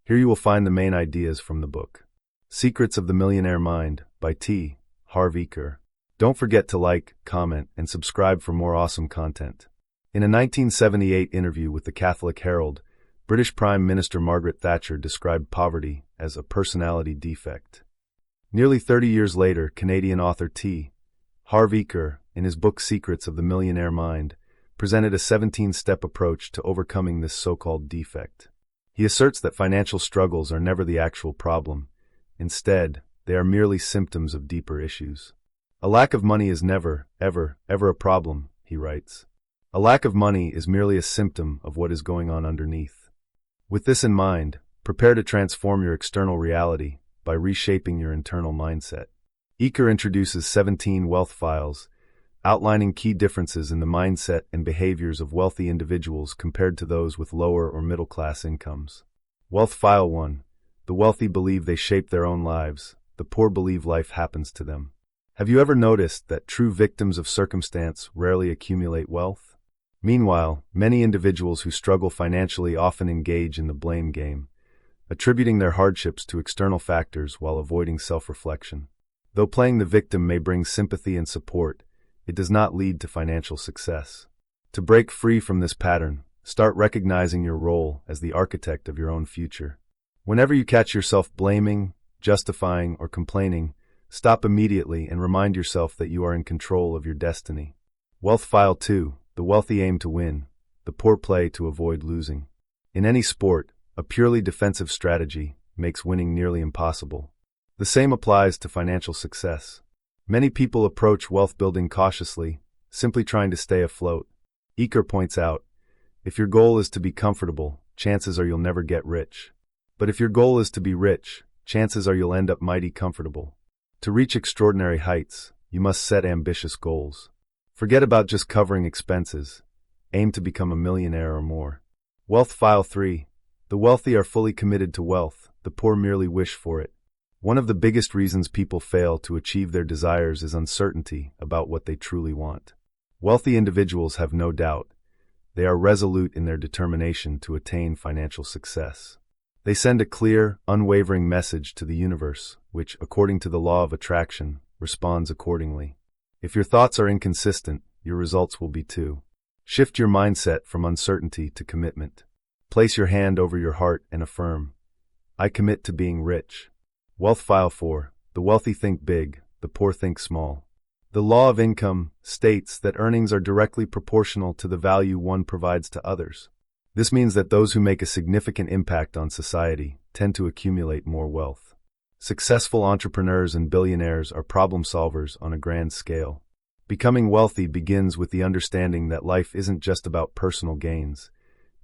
Here you will find the main ideas from the book. Secrets of the Millionaire Mind by Harv Eker. Don't forget to like, comment, and subscribe for more awesome content. In a 1978 interview with the Catholic Herald, British Prime Minister Margaret Thatcher described poverty as a personality defect. Nearly 30 years later, Canadian author Harv Eker, in his book Secrets of the Millionaire Mind, presented a 17-step approach to overcoming this so-called defect. He asserts that financial struggles are never the actual problem. Instead, they are merely symptoms of deeper issues. A lack of money is never, ever a problem, he writes. A lack of money is merely a symptom of what is going on underneath. With this in mind, prepare to transform your external reality by reshaping your internal mindset. Eker introduces 17 wealth files, outlining key differences in the mindset and behaviors of wealthy individuals compared to those with lower or middle-class incomes. Wealth File 1. The wealthy believe they shape their own lives. The poor believe life happens to them. Have you ever noticed that true victims of circumstance rarely accumulate wealth? Meanwhile, many individuals who struggle financially often engage in the blame game, attributing their hardships to external factors while avoiding self-reflection. Though playing the victim may bring sympathy and support, it does not lead to financial success. To break free from this pattern, start recognizing your role as the architect of your own future. Whenever you catch yourself blaming, justifying, or complaining, stop immediately and remind yourself that you are in control of your destiny. Wealth File 2. The wealthy aim to win. The poor play to avoid losing. In any sport, a purely defensive strategy makes winning nearly impossible. The same applies to financial success. Many people approach wealth building cautiously, simply trying to stay afloat. Eker points out, if your goal is to be comfortable, chances are you'll never get rich. But if your goal is to be rich, chances are you'll end up mighty comfortable. To reach extraordinary heights, you must set ambitious goals. Forget about just covering expenses. Aim to become a millionaire or more. Wealth File 3. The wealthy are fully committed to wealth, the poor merely wish for it. One of the biggest reasons people fail to achieve their desires is uncertainty about what they truly want. Wealthy individuals have no doubt. They are resolute in their determination to attain financial success. They send a clear, unwavering message to the universe, which, according to the law of attraction, responds accordingly. If your thoughts are inconsistent, your results will be too. Shift your mindset from uncertainty to commitment. Place your hand over your heart and affirm, I commit to being rich. Wealth File 4. The wealthy think big, the poor think small. The law of income states that earnings are directly proportional to the value one provides to others. This means that those who make a significant impact on society tend to accumulate more wealth. Successful entrepreneurs and billionaires are problem solvers on a grand scale. Becoming wealthy begins with the understanding that life isn't just about personal gains.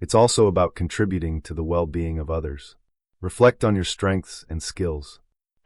It's also about contributing to the well-being of others. Reflect on your strengths and skills.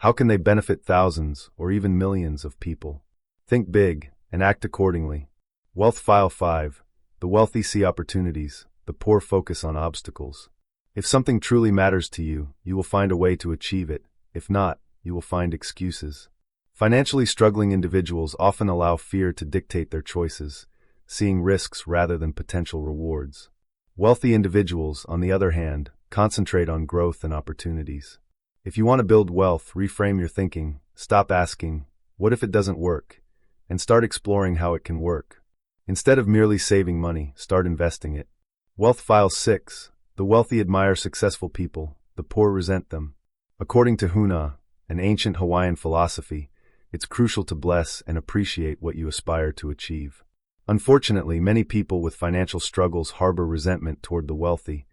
How can they benefit thousands or even millions of people? Think big and act accordingly. Wealth File 5. The wealthy see opportunities, the poor focus on obstacles. If something truly matters to you, you will find a way to achieve it. If not, you will find excuses. Financially struggling individuals often allow fear to dictate their choices, seeing risks rather than potential rewards. Wealthy individuals, on the other hand, concentrate on growth and opportunities. If you want to build wealth, reframe your thinking, stop asking, what if it doesn't work, and start exploring how it can work. Instead of merely saving money, start investing it. Wealth File 6. The wealthy admire successful people, the poor resent them. According to Huna, an ancient Hawaiian philosophy, it's crucial to bless and appreciate what you aspire to achieve. Unfortunately, many people with financial struggles harbor resentment toward the wealthy,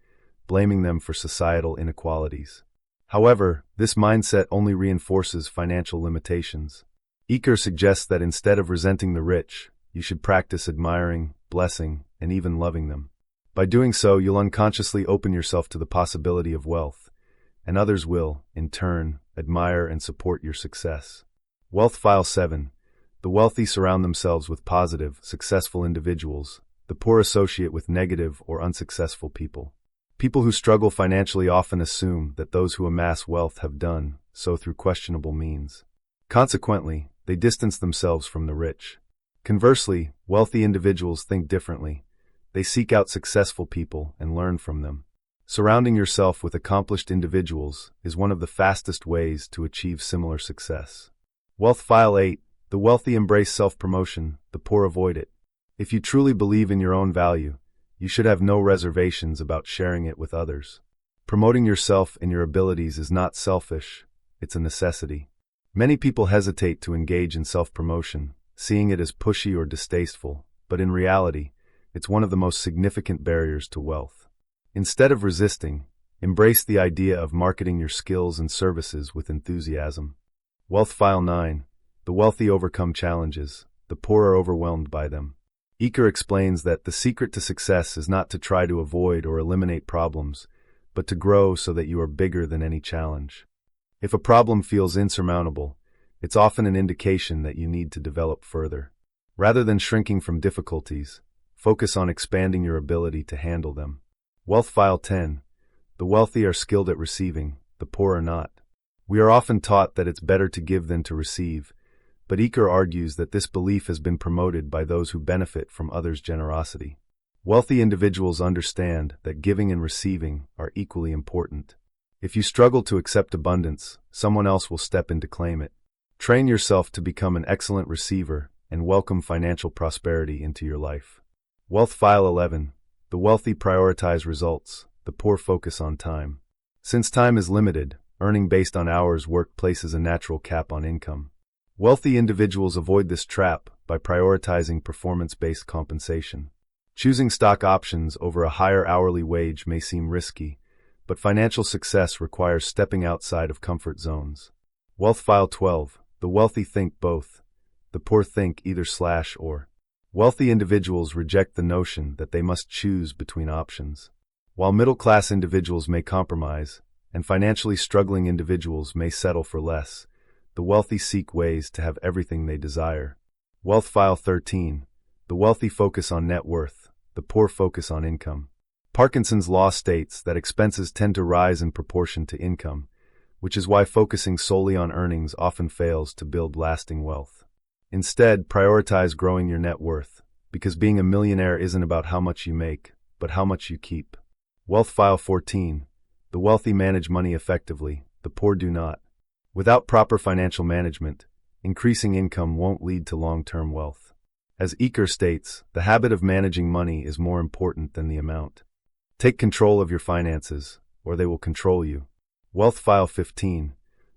blaming them for societal inequalities. However, this mindset only reinforces financial limitations. Eker suggests that instead of resenting the rich, you should practice admiring, blessing, and even loving them. By doing so, you'll unconsciously open yourself to the possibility of wealth, and others will, in turn, admire and support your success. Wealth File 7. The wealthy surround themselves with positive, successful individuals. The poor associate with negative or unsuccessful people. People who struggle financially often assume that those who amass wealth have done so through questionable means. Consequently, they distance themselves from the rich. Conversely, wealthy individuals think differently. They seek out successful people and learn from them. Surrounding yourself with accomplished individuals is one of the fastest ways to achieve similar success. Wealth File 8. The wealthy embrace self-promotion, the poor avoid it. If you truly believe in your own value, you should have no reservations about sharing it with others. Promoting yourself and your abilities is not selfish, it's a necessity. Many people hesitate to engage in self-promotion, seeing it as pushy or distasteful, but in reality, it's one of the most significant barriers to wealth. Instead of resisting, embrace the idea of marketing your skills and services with enthusiasm. Wealth File 9. The wealthy overcome challenges, the poor are overwhelmed by them. Eker explains that the secret to success is not to try to avoid or eliminate problems, but to grow so that you are bigger than any challenge. If a problem feels insurmountable, it's often an indication that you need to develop further. Rather than shrinking from difficulties, focus on expanding your ability to handle them. Wealth File 10. The wealthy are skilled at receiving, the poor are not. We are often taught that it's better to give than to receive, but Eker argues that this belief has been promoted by those who benefit from others' generosity. Wealthy individuals understand that giving and receiving are equally important. If you struggle to accept abundance, someone else will step in to claim it. Train yourself to become an excellent receiver and welcome financial prosperity into your life. Wealth File 11. The wealthy prioritize results, the poor focus on time. Since time is limited, earning based on hours worked places a natural cap on income. Wealthy individuals avoid this trap by prioritizing performance-based compensation. Choosing stock options over a higher hourly wage may seem risky, but financial success requires stepping outside of comfort zones. Wealth File 12. The wealthy think both, the poor think either/or. Wealthy individuals reject the notion that they must choose between options. While middle-class individuals may compromise, and financially struggling individuals may settle for less, the wealthy seek ways to have everything they desire. Wealth File 13. The wealthy focus on net worth, the poor focus on income. Parkinson's law states that expenses tend to rise in proportion to income, which is why focusing solely on earnings often fails to build lasting wealth. Instead, prioritize growing your net worth, because being a millionaire isn't about how much you make, but how much you keep. Wealth File 14. The wealthy manage money effectively, the poor do not. Without proper financial management, increasing income won't lead to long-term wealth. As Eker states, the habit of managing money is more important than the amount. Take control of your finances, or they will control you. Wealth File 15.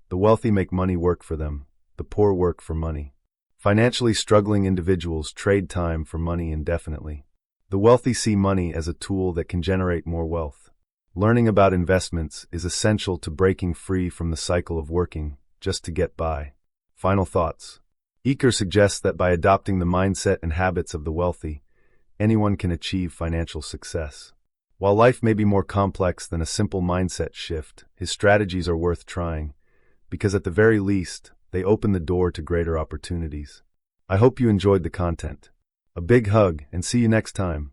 The wealthy make money work for them, the poor work for money. Financially struggling individuals trade time for money indefinitely. The wealthy see money as a tool that can generate more wealth. Learning about investments is essential to breaking free from the cycle of working just to get by. Final thoughts. Eker suggests that by adopting the mindset and habits of the wealthy, anyone can achieve financial success. While life may be more complex than a simple mindset shift, his strategies are worth trying, because at the very least, they open the door to greater opportunities. I hope you enjoyed the content. A big hug and see you next time.